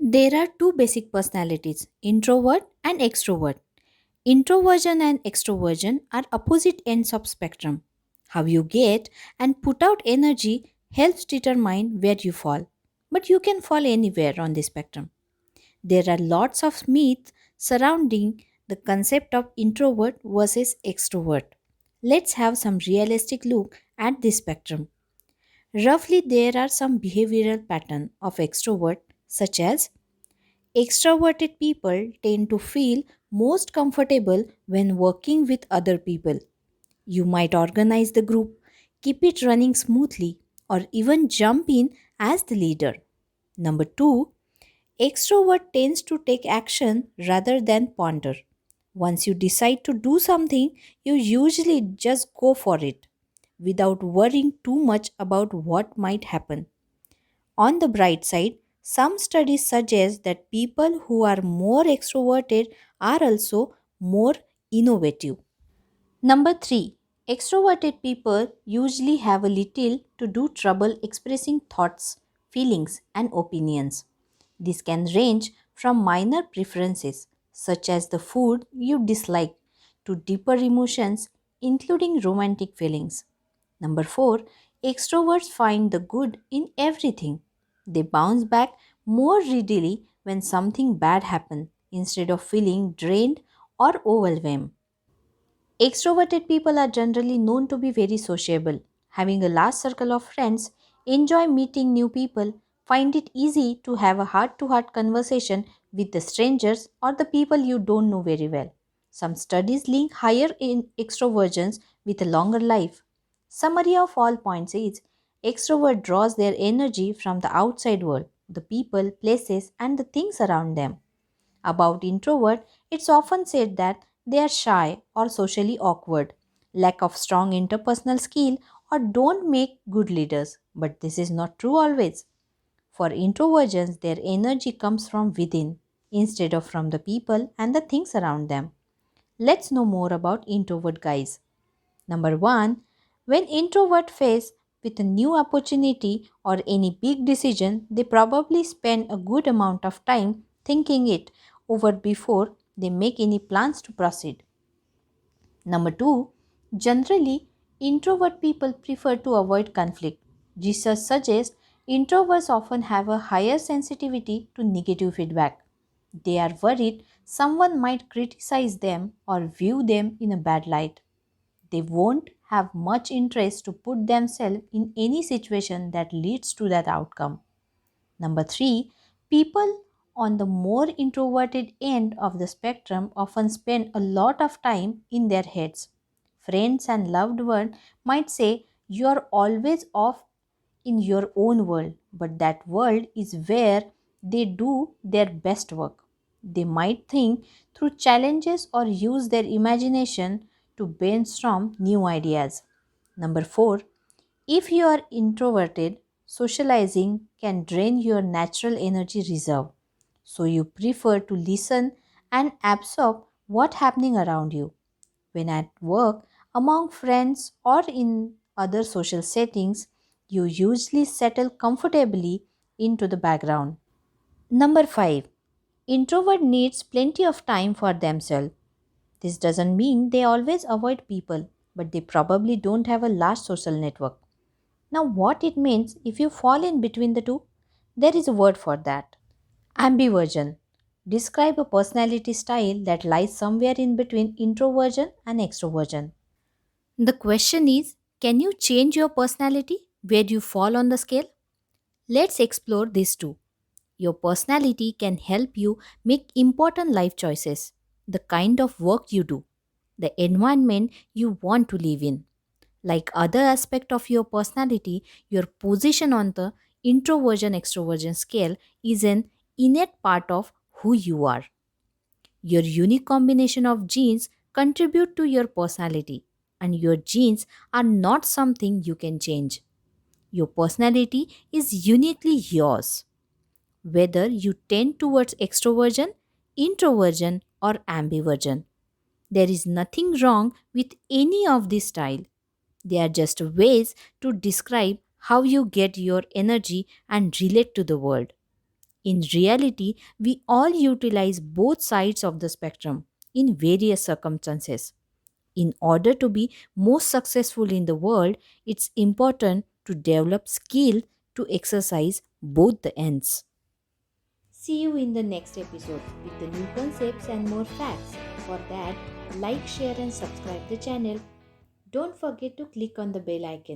There are two basic personalities, introvert and extrovert. Introversion and extroversion are opposite ends of spectrum. How you get and put out energy helps determine where you fall. But you can fall anywhere on the spectrum. There are lots of myths surrounding the concept of introvert versus extrovert. Let's have some realistic look at this spectrum. Roughly there are some behavioral patterns of extrovert such as extroverted people tend to feel most comfortable when working with other people. You might organize the group, keep it running smoothly, or even jump in as the leader. Number two, extrovert tends to take action rather than ponder. Once you decide to do something, you usually just go for it without worrying too much about what might happen. On the bright side, some studies suggest that people who are more extroverted are also more innovative. Number 3. Extroverted people usually have a little to do trouble expressing thoughts, feelings, and opinions. This can range from minor preferences, such as the food you dislike, to deeper emotions, including romantic feelings. Number 4. Extroverts find the good in everything. They bounce back more readily when something bad happens instead of feeling drained or overwhelmed. Extroverted people are generally known to be very sociable, having a large circle of friends, enjoy meeting new people, find it easy to have a heart to heart conversation with the strangers or the people you don't know very well. Some studies link higher in extroversions with a longer life. Summary of all points is extrovert draws their energy from the outside world, the people, places, and the things around them. About introvert, it's often said that they are shy or socially awkward, lack of strong interpersonal skill, or don't make good leaders. But this is not true always. For introversions, their energy comes from within instead of from the people and the things around them. Let's know more about introvert guys. Number 1, when introvert face with a new opportunity or any big decision, they probably spend a good amount of time thinking it over before they make any plans to proceed. Number 2, generally introvert people prefer to avoid conflict. Research suggests introverts often have a higher sensitivity to negative feedback. They are worried someone might criticize them or view them in a bad light. They won't have much interest to put themselves in any situation that leads to that outcome. Number 3, people on the more introverted end of the spectrum often spend a lot of time in their heads. Friends and loved ones might say you are always off in your own world, but that world is where they do their best work. They might think through challenges or use their imagination to brainstorm new ideas. Number 4, if you are introverted, socializing can drain your natural energy reserve. So you prefer to listen and absorb what's happening around you. When at work, among friends, or in other social settings, you usually settle comfortably into the background. Number 5. Introvert needs plenty of time for themselves. This doesn't mean they always avoid people, but they probably don't have a large social network. Now, what it means if you fall in between the two? There is a word for that. Ambiversion. Describe a personality style that lies somewhere in between introversion and extroversion. The question is, can you change your personality where you fall on the scale? Let's explore this too. Your personality can help you make important life choices, the kind of work you do, the environment you want to live in. Like other aspect of your personality, your position on the introversion extroversion scale is an innate part of who you are. Your unique combination of genes contribute to your personality, and your genes are not something you can change. Your personality is uniquely yours, whether you tend towards extroversion, introversion, or ambiversion. There is nothing wrong with any of this style. They are just ways to describe how you get your energy and relate to the world. In reality, we all utilize both sides of the spectrum in various circumstances. In order to be most successful in the world, it's important to develop skill to exercise both the ends. See you in the next episode with the new concepts and more facts. For that, like, share and subscribe the channel. Don't forget to click on the bell icon.